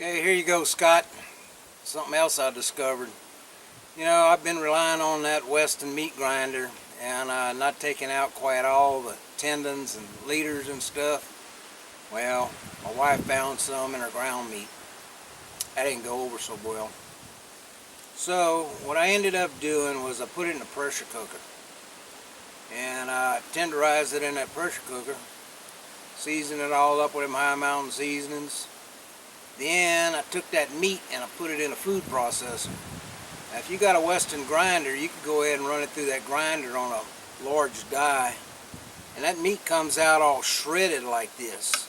Okay, here you go, Scott. Something else I discovered. You know, I've been relying on that Weston meat grinder and not taking out quite all the tendons and leaders and stuff. Well, my wife found some in her ground meat. That didn't go over so well. So what I ended up doing was I put it in a pressure cooker. And I tenderized it in that pressure cooker. Seasoned it all up with them High Mountain seasonings. Then I took that meat and I put it in a food processor. Now if you got a Weston grinder, you can go ahead and run it through that grinder on a large die, and that meat comes out all shredded like this.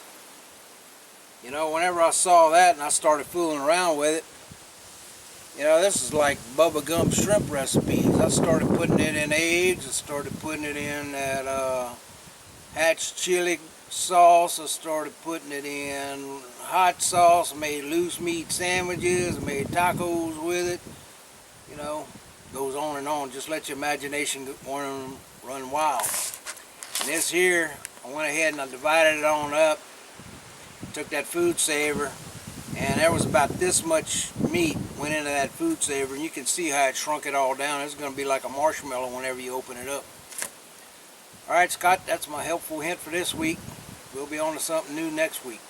You know, whenever I saw that and I started fooling around with it, you know, this is like Bubba Gump shrimp recipes. I started putting it in eggs, I started putting it in that hatch chili sauce, I started putting it in hot sauce, I made loose meat sandwiches, I made tacos with it. You know, goes on and on. Just let your imagination run wild. And this here, I went ahead and I divided it on up, took that food saver, and there was about this much meat went into that food saver, and you can see how it shrunk it all down. It's going to be like a marshmallow whenever you open it up. Alright, Scott, that's my helpful hint for this week. We'll be on to something new next week.